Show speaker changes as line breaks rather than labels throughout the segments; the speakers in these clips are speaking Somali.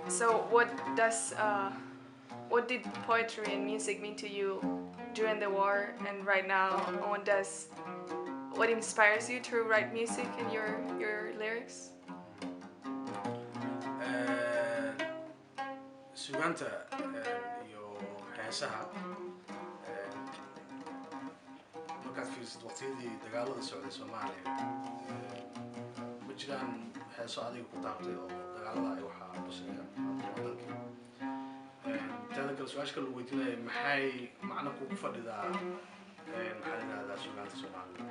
So what did poetry and music mean to you during the war and right now? What inspires you to write music in your lyrics?
Sugaanta iyo heesaha markaad fiirsid waqtiyadii dagaalada socday Soomaaliya ma jiraan heeso adiga ku taabtay oo dagaalada ay waxa quseeyaan wadankii taada kale su'aashka lagu weydiinayay maxay macno ku fadhidaa maxaa la yidhahdaa sugaanta Soomaaliya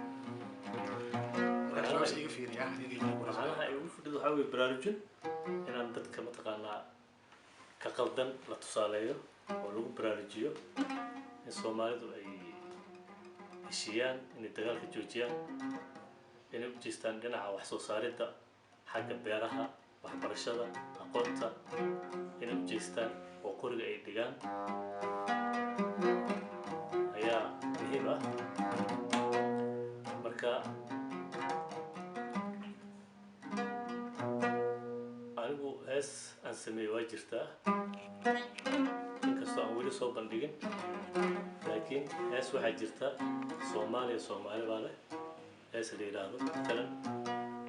markaad iga fiiriyaa
macnaha ay ugu fadhido waxaa weeye baraarujin inaan dadka mataqaanaa ka qaldan la tusaaleeyo oo lagu baraarujiyo in Soomaalidu ay heshiiyaan inay dagaalka joojiyaan inay u jeestaan dhinaca wax soo saaridda xagga beeraha waxbarashada aqoonta inay u jeestaan oo qoriga ay dhigaan ayaa muhiim ah marka anigu hees aan sameeyay waa jirtaa inkastoo aan weli soo bandhigin laakiin hees waxaa jirta Soomaali baa leh hees la yidhaahdo matalan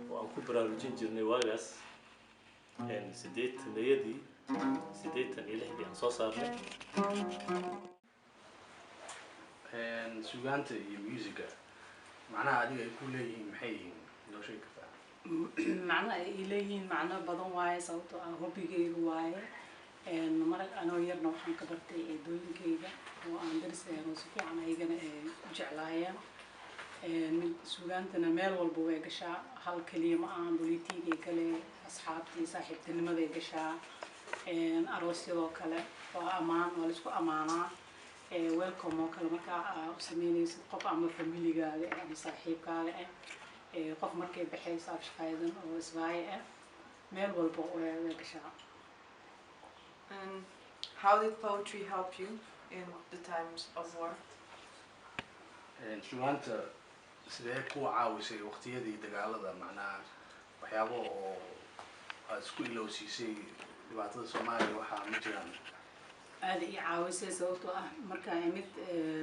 oo aan ku baraarujin jirnay waagaas 86 aan soo saarnay
sugaanta iyo musica macnaha adiga ay ku leeyihiin maxay yihiin noo sheegi kartaa
macnaha ay leeyihiin macno badan waaye sababtoo ah hobbigayga waaye marag anoo yarna waxaan ka bartay eedooyinkayga oo aan daris ahayn oo si fiican aygana u jeclaayeen sugaantana meel walba way gashaa hal keliya ma ahan bolitiigay kale asxaabtii saaxiibtinimaday gashaa aroosyadoo kale waa ammaan waa laisku ammaanaa welcome oo kale markaa u sameynaysid qof ama familigaaga ama saaxiibkaaga qof markay baxayso afshaqaydan oo isbaaye meel walba way gashaa.
And how did poetry help you in the times of war?
sugaanta sidee ku caawisay waqtiyadii dagaalada macnaha waxyaabo oo aad isku ilowsiisay dhibaatada Soomaaliya waxaa ma jiraan
aad i caawisay sababtoo ah markaa mid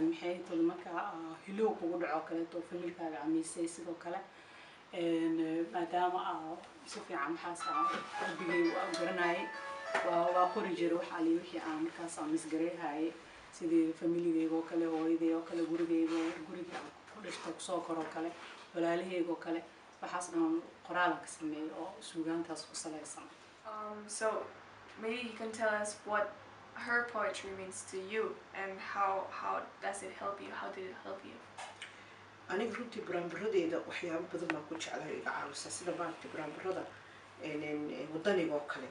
maxay tahay markaa hilow kugu dhaco kale oo familkaaga amisay sidoo kale maadaama si fiican maxaas qalbigaygu aan garanayay waa qori jiray waxa ali wixii aan markaas aan misgareehay sidii familigayga oo kale hooyaday oo kale guriga ku dhashta ku soo koro kale walaalahayga oo kale waxaas dhan qoraal ka sameeyay oo suugaantaas ku salaysan.
So maybe you can tell us what her poetry means to you and how does it help you? How did it help you?
aniga runtii baraambaradeeda waxyaabo badan baan ku jeclahay iga caawisa sida maaragtay baraambarada wadaniga oo kale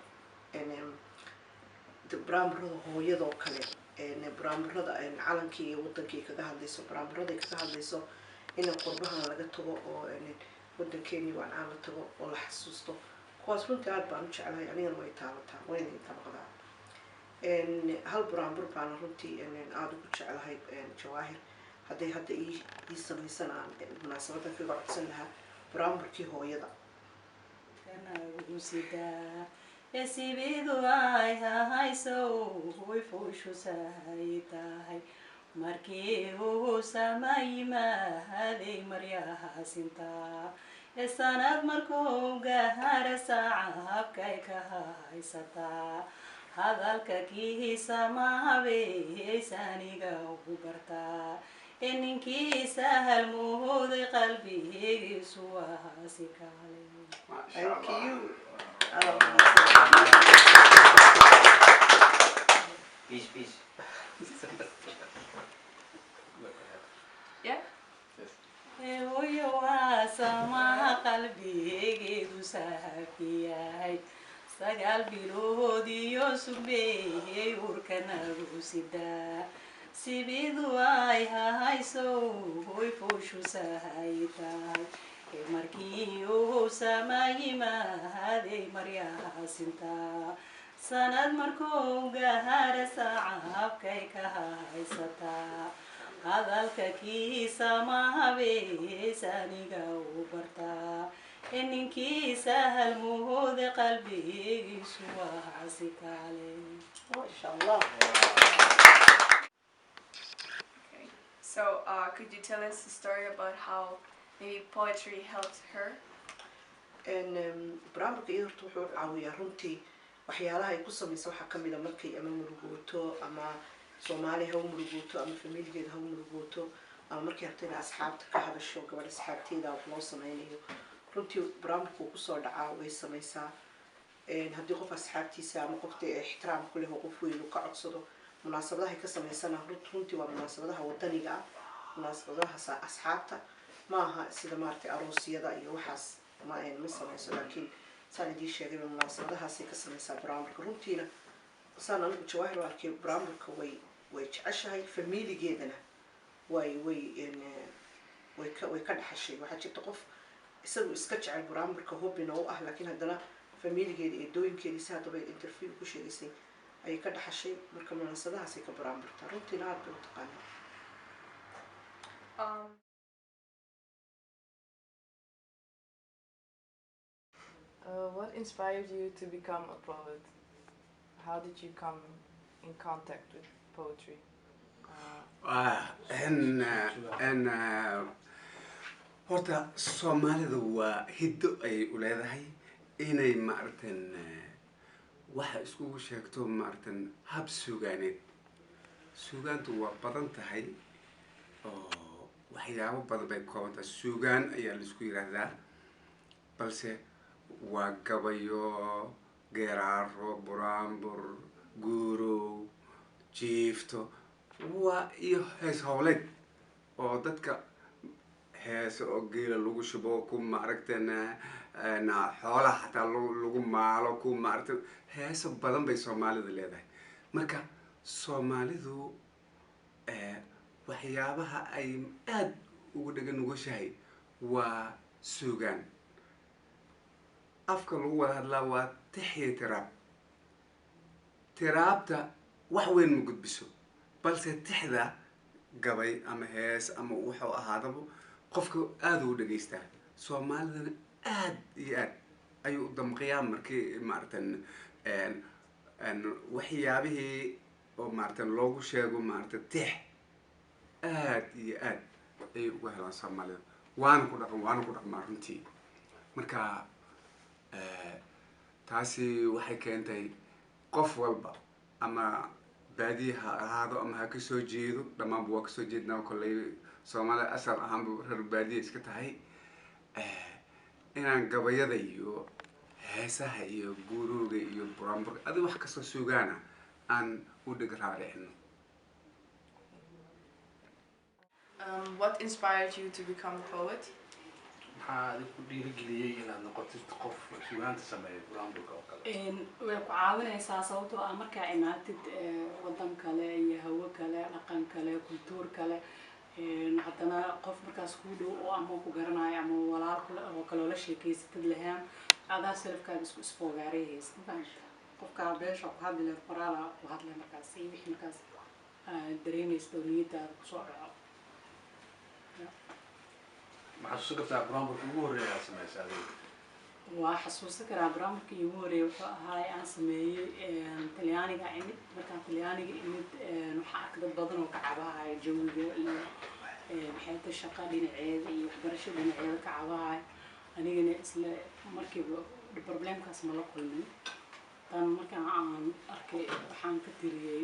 براامرada hooyada oo kale براامرada calankii iyo wadankii kaga hadlayso براامرada kaga hadlayso in qurbahan laga tago oo wadankeeni waan aan la tago oo la xasuusto kuwaas runtii aad baan u jeclahay anigana way taabataa wayna intabaqdaa hal براامر baan runtii aad ugu jeclahay jawaahir hadday hadda ii samaysan aan munaasabada kaga codsan lahaa براامرkii hooyada
يسيبيدو هاي هاي سو يفوشو سايتاي مركيو سماي ما هذي مريا سنتا السند مركو قهر ساعة كيك هاي ستا هذا الككي سما بي ساني قو برتا إنكي سهل مهود قلبي سوا سكالي
Thank you.
Peace.
Yeah?
ويوا سما قلبي ساكياي سقال بيرودي يوسبي وركنا روسيدا سيبيدو هاي سو يفوشو سايتاي markiiuu samayima haday maryaa sintaa sanad markuu gahara saacabkay ka haysataa hadalka kiisa mahabeesaniga u bartaa ninkii sahal muhuuda qalbigiisu waa si kale
Masha Allah.
Okay. So, could you tell us a story about how maybe poetry helped her?
Barnaamijka iyo horta wuxuu caawiyaa runtii waxyaalaha ay ku samayso waxaa ka mid ah markay ama murugooto ama Soomaali ha u murugooto ama familigeeda ha u murugooto ama markay rabto inay asxaabta ka hadasho gabadha asxaabteeda wax loo sameynayo runtii barnaamijku ku soo dhacaa way samaysaa haddii qof asxaabtiisa ama qofta ixtiraam ku leh oo qof weyn uu ka codsado munaasabadaha ay ka samaysana runtii waa munaasabadaha wadaniga ah munaasabadaha asxaabta maaha sida maartay aroosyada iyo waxaas ma samayso laakiin saan idii sheegay munaasabadahaasay ka samaysaa barnaamijka runtiina saan anigu jawaahir u arkay barnaamijka way jeceshahay familigeedana way ka dhaxashay waxaa jirta qof isagu iska jecel barnaamijka hobina u ah laakiin haddana familigeeda iyo dooyinkeedii si haddaba interview ku sheegaysay ayay ka dhaxashay marka munaasabadahaasay ka barnaamijtaa runtiina aad bay u taqaanaa
What inspired you to become a poet? How did you come in contact with poetry?
horta Soomaalida waa hiddo ay u leedahay inay maartan waxa iskugu sheegto maartan hab sugaaneed sugaantu waa badan tahay oo waxyaabo badan bay koobanta sugaan ayaa la isku yiraahdaa balse waa gabayo geeraaro buraanbur guurow jiifto waa iyo hees howleed oo dadka hees oo geela lagu shubo ku maaragtana xoolaha xataa lagu maalo ku maaragtay heeso badan bay Soomaalida leedahay marka Soomaalidu waxyaabaha ay aad ugu dhagan nugushahay waa sugaan afka lagu wada hadlaa waa tixi tiraabta wax weyn ma gudbiso balse tixda gabay ama hees ama wuxuu ahaadaba qofka aad u dhageystaa Soomaalidana aad iyo aad ayuu u damqiyaa markii maartan waxyaabihii oo maartan loogu sheego maartan tix aad iyo aad ay ugu helaan Soomaalida waana ku dhaqmaa runtii marka taasi waxay keentay qof walba ama baadiyaha ahaado ama ha ka soo jeedo dhammaanba waa ka soo jeednaa kolley Soomaaliya asal ahaanba reer baadiya iska tahay inaan gabayada iyo heesaha iyo guurooga iyo buraanburka adi wax kasoo sugaana aan u dhig raaricino.
What inspired you to become a poet?
maxaa adig ku dhiirigeliyey inaad noqotid qof suugaanta sameeya buraanburka oo kale
way ku caawinaysaa sababtoo ah markaa imaatid wadan kale iyo hawo kale dhaqan kale kultuur kale haddana qof markaas ku dhow oo ama ku garanayo ama walaal oo kale oo la sheekeysatid lahaan adaa selfkaaga isku isfoogaarayhaysa mafahamta qofkaa beesha ku hadli leed qoraala ku hadlay markaas iyo wixii markaas dareemaysa oo niyadaada kusoo dhaco
ma xasuusan kartaa buraanburka ugu horreeya aad samaysay adiga
waa xasuusan karaa barnaamijkii ugu horreeyay wuxuu ahaay aan sameeyey talyaaniga imid markaan talyaaniga imid waxaa arkay dad badan oo ka cabahaya jawiga iyo maxay tahay shaqa dhinaceeda iyo waxbarasho dhinaceeda ka cabahaya anigana isla markiiba problemkaas ma la kulmin tan markaan aan arkay waxaan ka tiriyey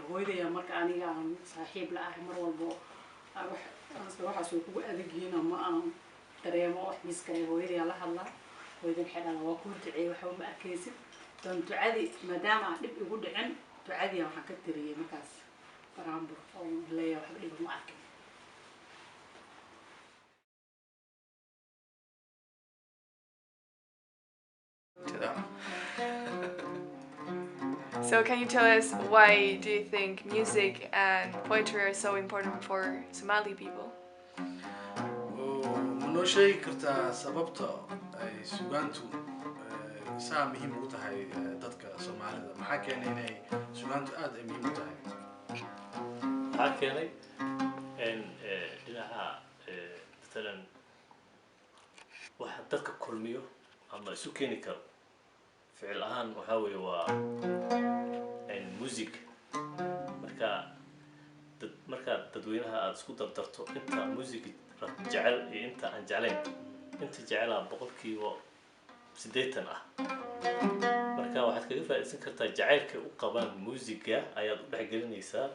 hooyadaya marka aniga aan saaxiib la ahay mar walbo waxaas way kugu adagyihiin ama aan dareemo wax miskale hooyadaya la hadlaa hooyada maxay dhahaa waa kuu duceeyey waxba ma arkaysid dan ducadii maadaama aan dhib igu dhicin ducadii waxaan ka tiriyey markaas baraambur oo leeyahay waxba dhiba ma arkin
So can you tell us why do you think music and poetry are so important for Somali people?
ma noo sheegi kartaa sababta ay suugaantu saa muhiim ugu tahay dadka Soomaalida maxaa keenay inay suugaantu aad ay muhiim u tahay
maxaa keenay in dhinaca مثلا waxa dadka kulmiyo ama isu keeni karo ficil ahaan waxa weeye waa music marka dadweynaha aad isku dardarto inta music jecel iyo inta aan jeclayn inta jecel boqolkiiba 80 ah marka waxaad kaga faa'iideysan kartaa jacaylka u qabaan musiga ayaad u dhaxgelinaysaa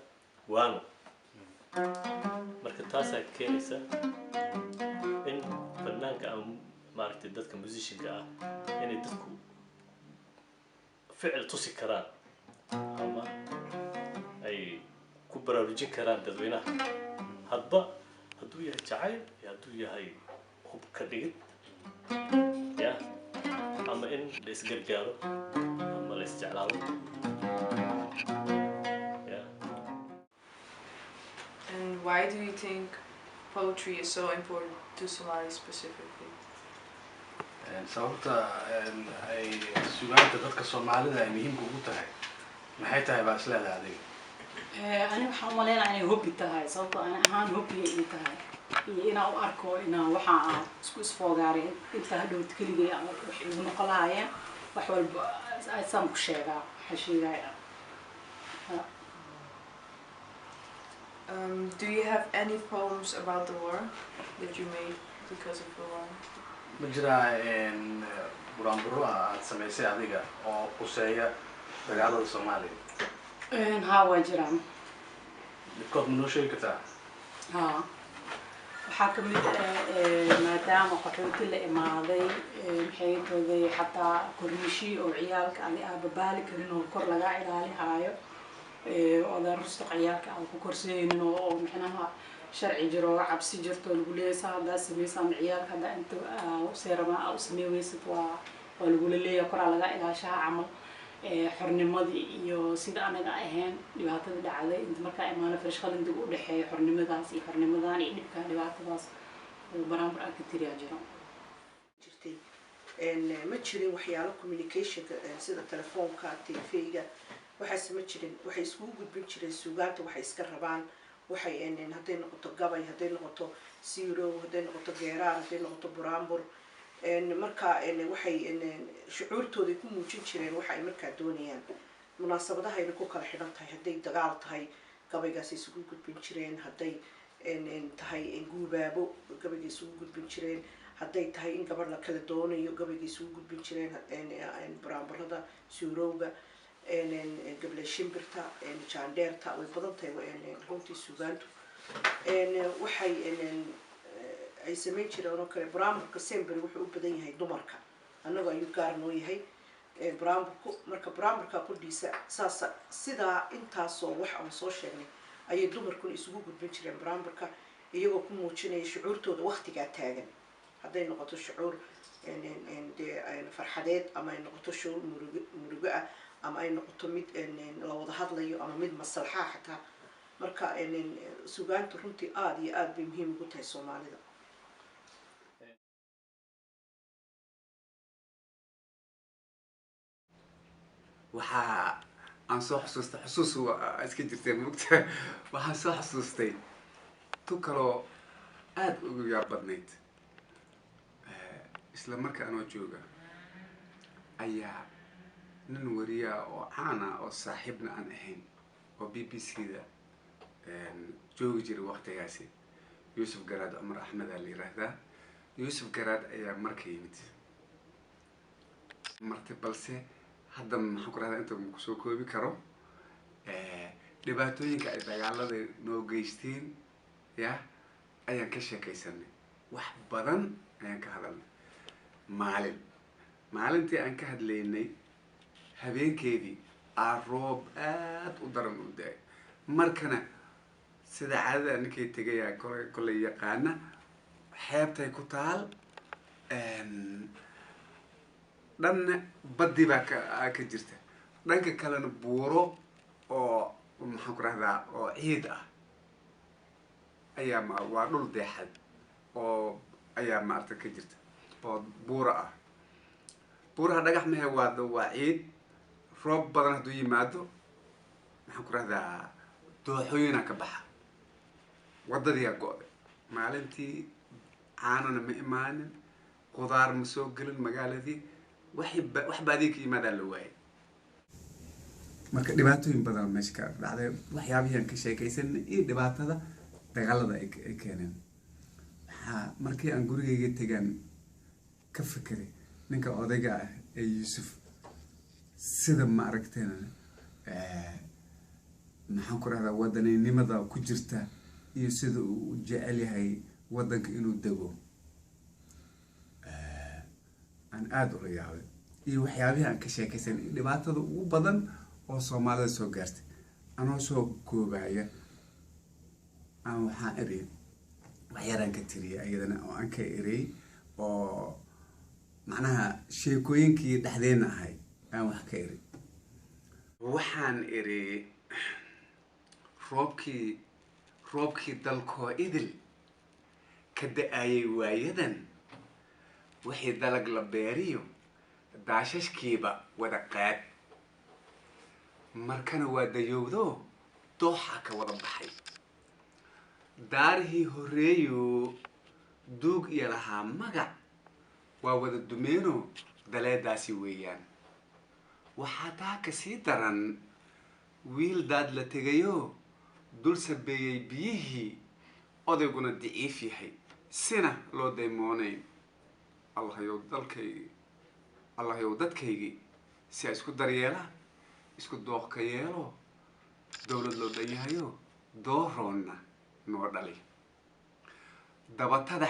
waano marka taas ay keenaysa in fanaanka ama maaragtay dadka musicianka ah inay dadku ficil tusi karaan ama ay ku baraarujin karaan dadweynaha hadba hadduu yahay jacayl iyo hadduu yahay hub ka dhigid ya ama in la isgargaaro ama la isjeclaado ya.
And why do you think poetry is so important to Somalis specifically?
sababta ay suugaanta dadka Soomaalida ay muhiim ugu tahay maxay tahay baa isleedahay adiga
أنا بحاول أنا هوبي تهاي صوت أنا هان هوبي تهاي إنا أركو إنا وحنا سكوس فوقاري أنت هدو تكلي ونقلايا وحول أسام كشيرة حشيرة.
Do you have any poems about the war that you made because of the war?
ma jiraa buraanburo aad samaysay adiga oo quseeya dagaalada Soomaaliya
ها واجرام.
midkood ma noo sheegi kartaa
ها. وحاكم ما دام قحوت اللي إماضي محيطه حتى كرمشي أو عيالك على بالك إنه كر لقاعد عليه هايو وهذا رستق عيالك أو كرسين إنه محناها شرعي جرو عبسي جرتو البوليس هذا سميسام عيالك هذا أنت سيرما أو سمي ويست والبولي اللي يقرأ على إلى شاع عمل xornimadii iyo sida anaga ahayn dhibaatada dhacday inta markaa imaana fresh qalin dib u dhaxeeyo xornimadaas iyo xornimadan iyo dhibka dhibaatadaas oo baraambar ah ka tiriya jiro
jirtay ma jirin waxyaalo communication sida telefoonka TV-ga waxaas ma jirin waxay isku gudbin jireen suugaanta waxay iska rabaan waxay haday noqoto gabay haday noqoto siiro haday noqoto geeraan haday noqoto buraambur marka waxay shucuurtooda ku muujin jireen waxa ay markaa doonayaan munaasabadaha ay ku kala xidhan tahay haday dagaal tahay gabaygaas isugu gudbin jireen haday tahay guubaabo gabayga isugu gudbin jireen haday tahay in gabadh la kala doonayo gabayga isugu gudbin jireen buraambarada suurowga gabla shimbirta jaandeerta way badan tahay runtii suugaantu waxay ay sameyn jireen oo kale buraamburka semberi wuxuu u badan yahay dumarka annagu ayuu gaar noo yahay buraamburku marka buraamburka qudhiisa saas sidaa intaasoo wax aan soo sheegnay ayay dumarkuna isugu gudbin jireen buraamburka iyagoo ku muujinaya shucuurtooda waqtigaa taagan hadday noqoto shucuur dee farxadeed ama ay noqoto shucuur murugo ah ama ay noqoto mid la wada hadlayo ama mid maslaxa xataa marka sugaantu runtii aada iyo aada bay muhiim ugu tahay soomaalida.
waxaa aan soo xasuustay xusuus iska jirtay mugta waxaan soo xasuustay tu kaloo aada ugu yaab badnayd isla marka anoo jooga ayaa nin wariyaa oo caana oo saaxiibna aan ahayn oo b b c da joogi jiray waqtigaasi yuusuf garaad cumar axmedaa la yiraahdaa yuusuf garaad ayaa marka yimid marti balse hadda maxaan ku rahdaa inta kusoo koobi karo dhibaatooyinka ay dagaalada noo geysteen ya ayaan ka sheekaysanay wax badan ayaan ka hadalnay maalintii aan ka hadlaynay habeenkeedii roob aada u daran u da-ay markana sida caadada ninkay tegayaa kolay yaqaana xeebtay ku taal dhanna baddi baa ka jirta dhanka kalena buuro oo maxaan ku rahdaa oo ciid ah ayaa waa dhul deexad oo ayaa maarata ka jirta oo buura ah buuraha dhagax mahe waa ciid roob badan hadduu yimaado maxaan ku rahdaa dooxooyinaa ka baxa waddadiyaa go-day maalintii caanana ma imaanin qudaar ma soo gelin magaaladii wax baadii ka yimaadaa la waayay marka dhibaatooyin badan meesha ka dhacday waxyaabihian ka sheekaysanay iyo dhibaatada dagaalada ay keeneen markii aan gurigayga tegaan ka fikiray ninka odayga ah ee yuusuf sida ma aragteen maxaan ku rahdaa wadaninimada ku jirta iyo sida uu jecel yahay waddanka inuu dego aan aada ula yaabay iyo waxyaabihii aan ka sheekaysanay dhibaatada ugu badan oo soomaalida soo gaartay anoo soo koobaya aan waxaan erey waxyaraan ka tiriyay ayadana oo aan ka erey oo macnaha sheekooyinkii dhexdeena ahay aan wax ka erey waxaan erey roobkii dalkoo idil ka da-ayay waayadan wixii dalag la beeriyo daashashkiiba wada qaad markana waa dayowdo dooxa ka wada baxay daarihii horeeyo duug iyo lahaa magac waa wada dumeeno daleedaasi weeyaan waxaa taa ka sii daran wiil daad la tegayo dul sabeeyey biyihii odayguna daciif yahay sina loo daymoonayn allahayow dadkaygii si a isku daryeelaan isku dooq ka yeelo dowlad loo dhan yahayo dooroonna noo dhali dabatada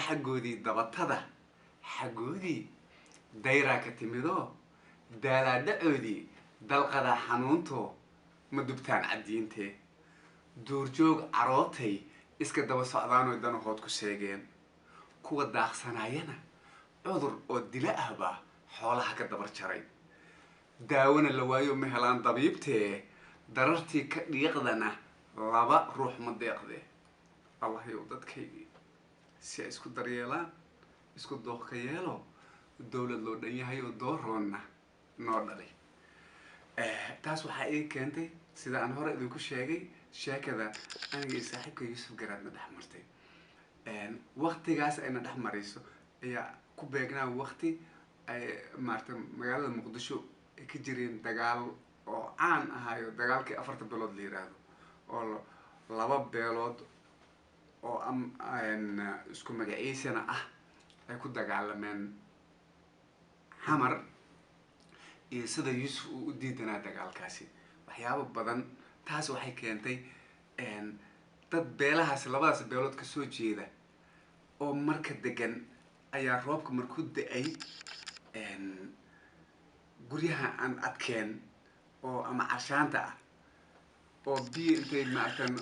xaggoodii dayraa ka timidoo daalaadhacoodii dalqadaa xanuunto ma dubtaan caddiintee duurjoog carootay iska daba socdaanoo danahood ku sheegeen kuwa daaqsanaayana cudur oo dila ahbaa xoolaha ka dabar jaray daawona la waayo ma helaan dabiibtee darartii ka dhiiqdana laba ruux ma deeqdee allahayow dadkaygii si ay isku daryeelaan isku dooq ka yeelo dowlad loo dhan yahay oo dooroonna noo dhalay taas waxaa ii keentay sida aan hore idinku sheegay sheekada aniga iyo saaxiibka yuusuf garaadna dhex martay waqtigaas ayna dhex marayso ayaa ku beegnaa waqti ay maarata magaalada muqdisho ay ka jireen dagaal oo caan ahaayo dagaalkii 4 bilood la yiraahdo oo laba beelood oo isku magaciisana ah ay ku dagaalameen xamar iyo sida yuusuf uu u diidanaa dagaalkaasi waxyaabo badan taas waxay keentay dad beelahaas labadaas beelood ka soo jeeda oo marka degan ayaa roobka markuu da-ay guryaha aan adkeen oo ama carshaanta ah oo biyo intay maartan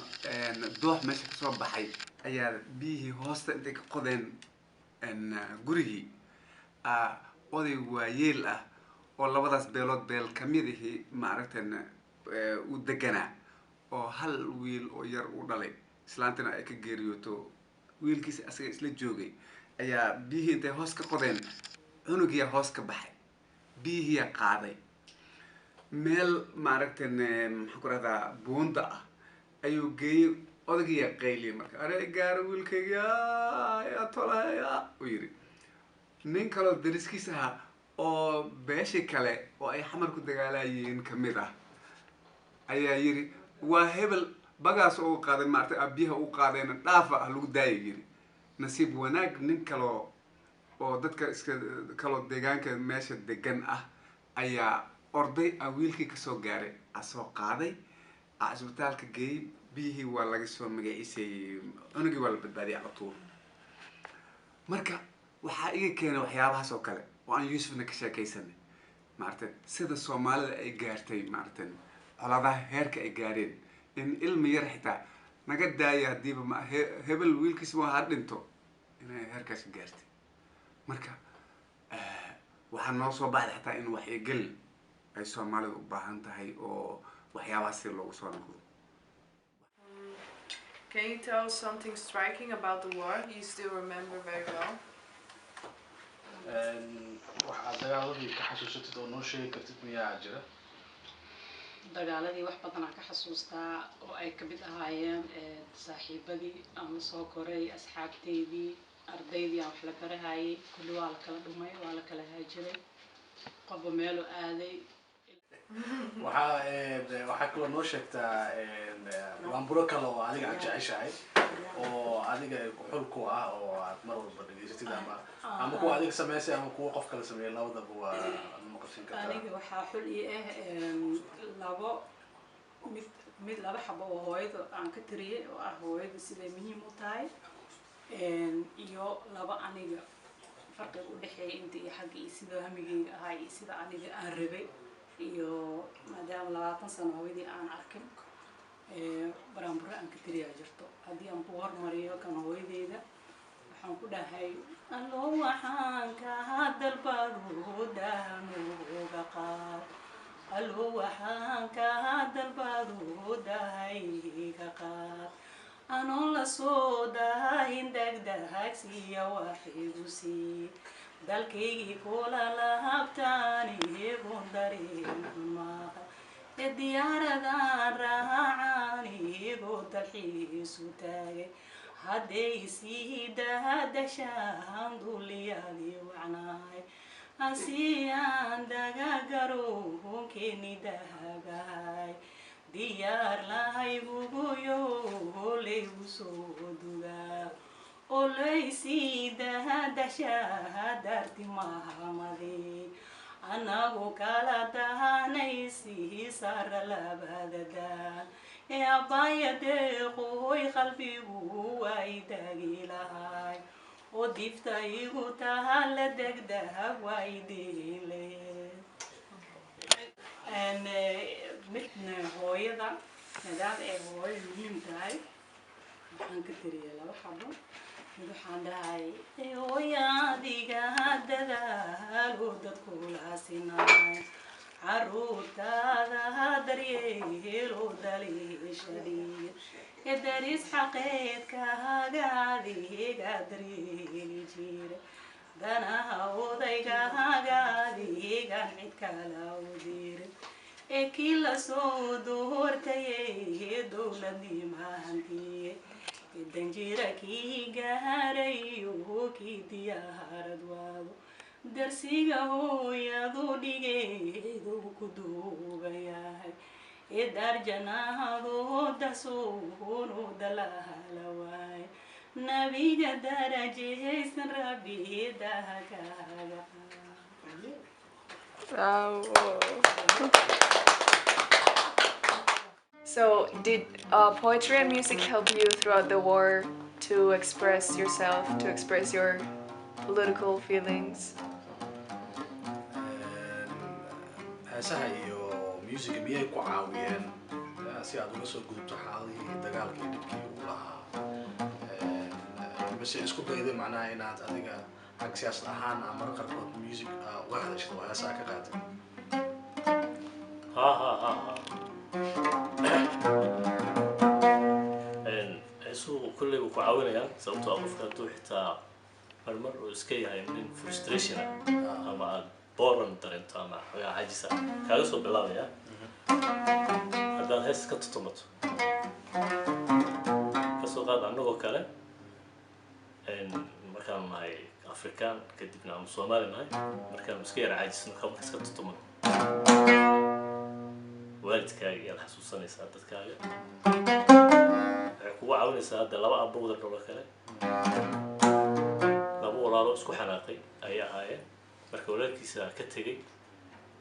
doox meesha kasoo baxay ayaa biyihii hoosta intay ka qodeen gurigii oday waayeel ah oo labadaas beelood beel kamidihii maaragtan u deganaa oo hal wiil oo yar u dhalay islaantina ay ka geeriyooto wiilkiisa asaga isla joogay ayaa biyihii intay hoos ka qodeen cunugiyaa hoos ka baxay biyihiyaa qaaday meel maaragtan maxaan ku rahdaa buunda ah ayuu geeyey odagiyaa qayliyay marka are gaaro wiilkayga yaa tolaya u yidhi nin kaloo dariskiis ahaa oo beeshii kale oo ay xamar ku dagaalayiin kamid ah ayaa yidhi waa hebel bagaas oo qaaday maartay abiyaha u qaadayna dhaafa ah lagu daaya yidhi nasiib wanaag nin kaloo oo dadka iska kaloo deegaanka meesha degan ah ayaa orday wiilkii kasoo gaaray asoo qaaday cisbitaalka geeyey biyihii waa laga soo magaciisay cunugii waa la badbaadiyay ala tuur marka waxaa iga keenay waxyaabahaas oo kale oo aan yuusufna ka sheekaysanay maaragtay sida soomaalida ay gaartay maaragtay coladaha heerka ay gaareen in ilmi yar xitaa naga daaya haddiiba hebel wiilkiis ma ha dhinto inay heerkaas gaartay marka waxaa noo soo baxday xitaa in waxyigel ay soomaalida u baahan tahay oo waxyaabahaas si loogu soo noqdo.
Can you tell something striking about the war you still remember very well?
waxaad dagaaladii ka xasuusatid oo noo sheegi kartid miyaa jira?
dagaaladii wax badan aan ka xasuustaa oo ay kamid ahaayeen saaxiibadii aan la soo koray asxaabteydii ardaydii aan wax la barahayay kulli waa la kala dhumay waa la kala haajiray qofba meelu aaday
waxaa kaloo noo sheegtaa laamburo kale oo adiga aad jeceshahay oo adiga xul ku ah oo aad mar walba dhegaysatid ama kuwa adiga sameysay ama kuwa qof kale sameeyay labadaba waa maqashin kartaa.
aniga waxaa xul ii labo mid laba xabo oo hooyada aan ka tiriyay oo ah hooyada siday muhiim u tahay iyo laba aniga farqiga u dhexeeya inta iyo xagga iyo sida hamigeyga ahaa iyo sida aniga aan rabay iyo maadaama 20 sano hooyadii aan arkin baraamburo aan ka tiriyaa jirto haddii aan ku hormariyo kan hooyadeyda waxaan ku dhahay allo waxaan ka dalbado daanuga qaad allo waxaan ka dalbado dahayga qaad anoo la soo dahayn degdegsiya waxigu sii dalkaygii kula lahabtaan iyagoon dareeman maaqa diyaaradan raacaan iyagoo dalxiisu taagay hadday sii dahadashaan duliyaadii wacnaay asiyaan dagagaroonkeeni dahagahay diyaar lahayguguyo laygu soo dugaa oo laysii dahadashaa darti mahamadi anagu kala dahanaysi sara labadadaan ee abaya deeqoy qalbigu way dagilahay oo difta igu tahala degdeg way dile midna hooyada maadaama ay hooyo muhiim tahay waxaan ka tiriyay laba xabo mid waxaan dhahay hooyadiga dadaalo dadkula sinaay caruurtaada daryeelo daliishadii daris xaqeedkaagaadiga daryeeli jira danaha odaygahagaadigan cid kala udira ee kii lasoo doortayay dowladnimahantiye danjira kii gaarayo kii diyaarad waado darsiga hooyadu dhigeedu ku duubayahay ee darjanahadooda suunu dalahala waay nabiga darajaysan rabidaha kaaga
So, did poetry and music help you throughout the war to express yourself, to express your political feelings?
heesaha iyo music miyay ku caawiyeen si aad uga soo gudubto xaaladii dagaalkii dhibkii uu lahaa bas isku dayday macnaha inaad adiga xag siyaasad ahaan ama qarkood music uga hadashado oo heesaa ka qaatay
ha heesuu kulley wuu ku caawinayaan sababtoo qofka hadduu xitaa marmar uu iska yahay nin frustration ama aad boran dareento ama xogaa cajisa kaaga soo bilaabaya haddaad hees ka tutumato kasoo qaad annagoo kale markaan nahay afrikaan kadibna ama soomaali nahay markaan iska yara cajisno ka marka iska tutumano waalidkaaga iyaad xasuusanaysaa dadkaaga waxay kugu caawinaysaa hadda laba abowda dholo kale laba walaalo isku xanaaqay ayay ahaayeen marka walaalkiisa ka tegay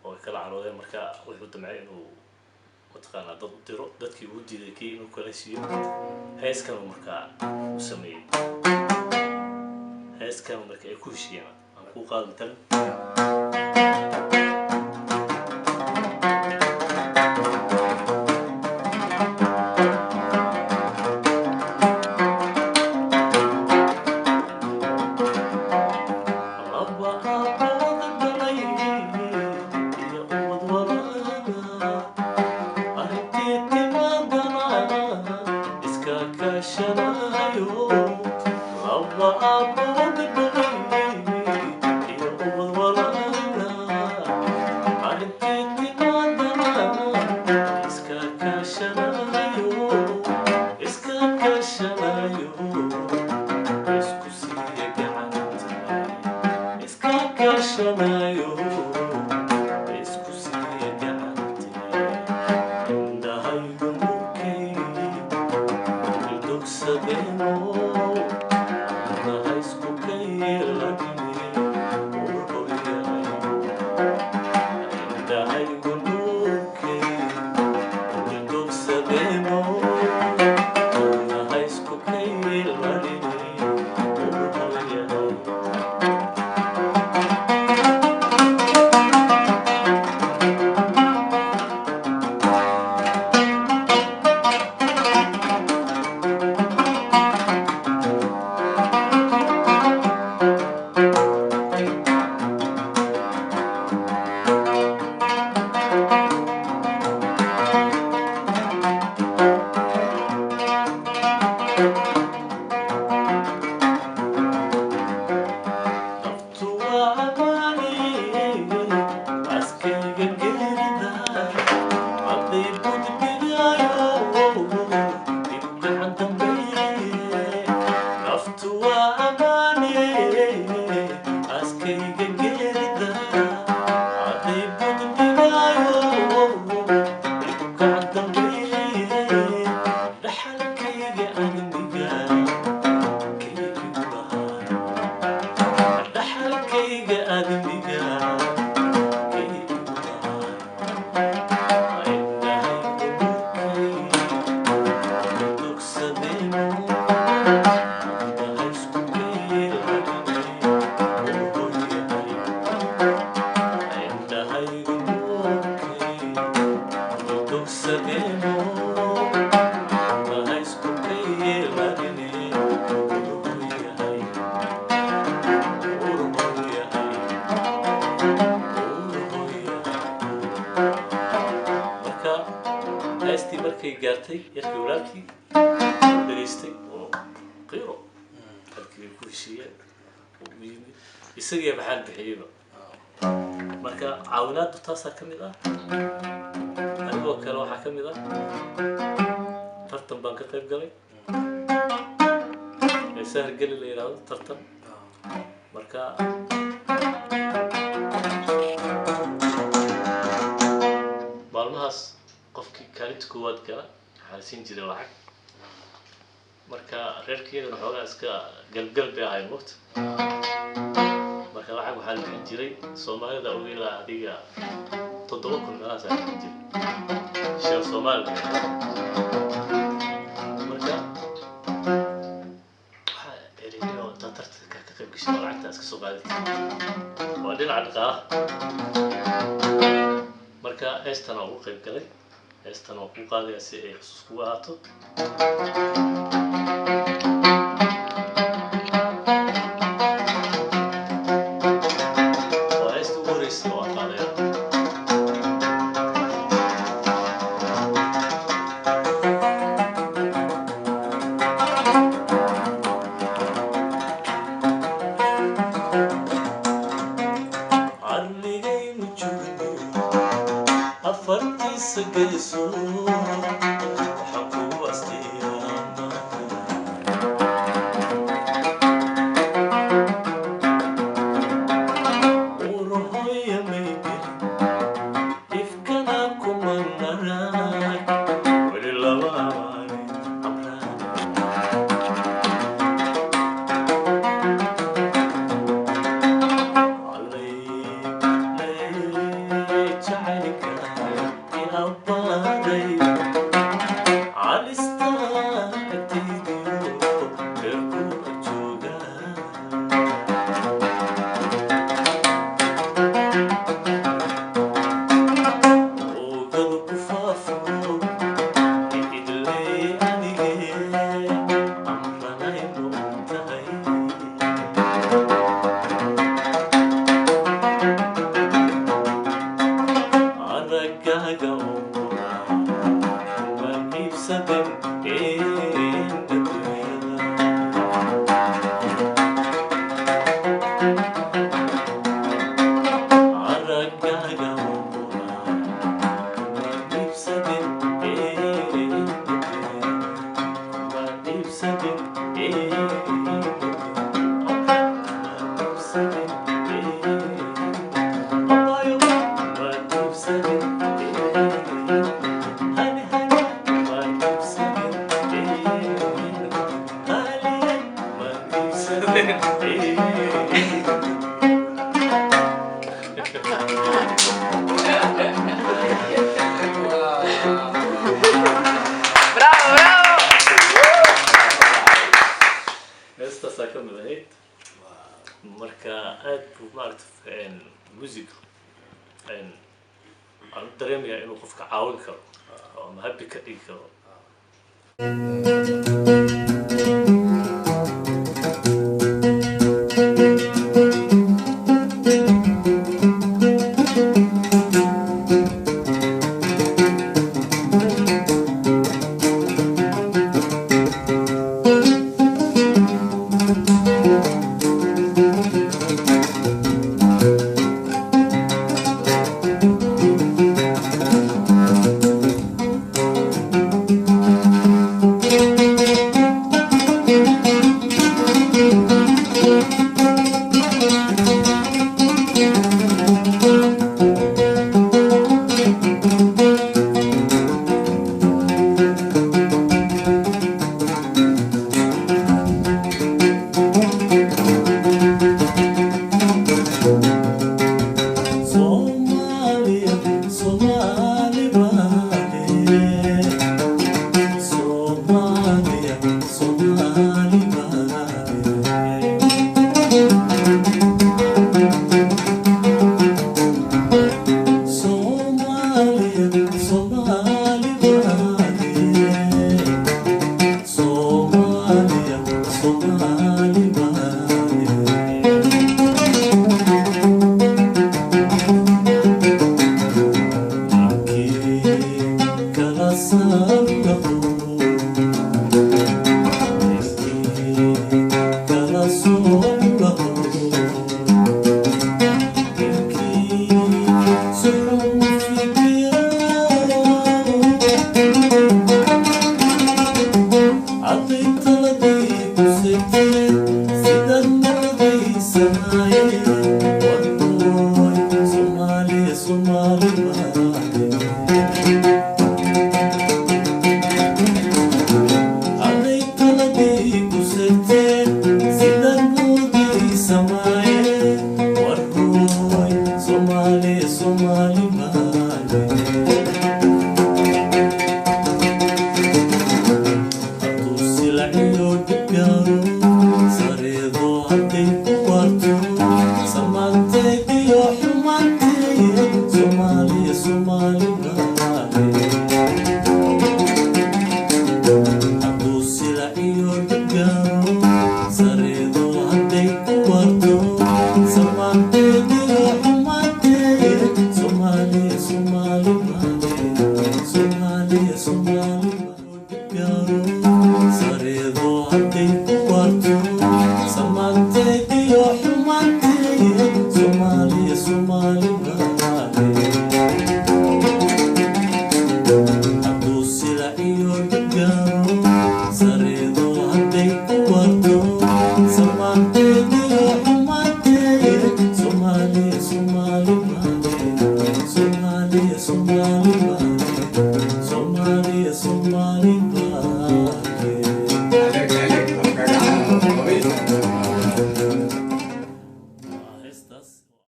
oo kala caroodeen marka wuxuu damcay inuu mataqaanaa dad u diro dadkii uu diiday kii inuu kala siiyo heeskan markaa u sameeyey heeskan marka ay ku heshiiyeen aan ku qaadan tarin isagii maxaan bixiyeyba marka caawinaadu taasaa ka mid ah anigoo kale waxaa ka mid ah tartan baan ka qayb galay sahar geli la yidhaahdo tartan marka maalmahaas qofkii kaalinta koowaad gala waxaa la siin jiray lacag marka reerkiyagana xoogaa iska galgal bay ahayn waqti marka lacag waxaa la bixin jiray soomaalida ugu ilaa adiga 7,000 meelahaas aa bixin jiray shil soomaali marka waxaa ereyoo intaa tartanka ka qayb gashay lacagta iska soo qaadata waa dhinaca dhaqaalaha marka heestan aan ugu qayb galay heestan waan kuu qaadayaa si ay xusuus kugu ahaato afartiisa geeso waxaa kugu asteeyaa uruhoya maybir ifkana kuma naray weli laba amaane marka aad buu maaragtay music aan dareemayaa inuu qofka caawin karo oo happy ka dhigi karo
Somali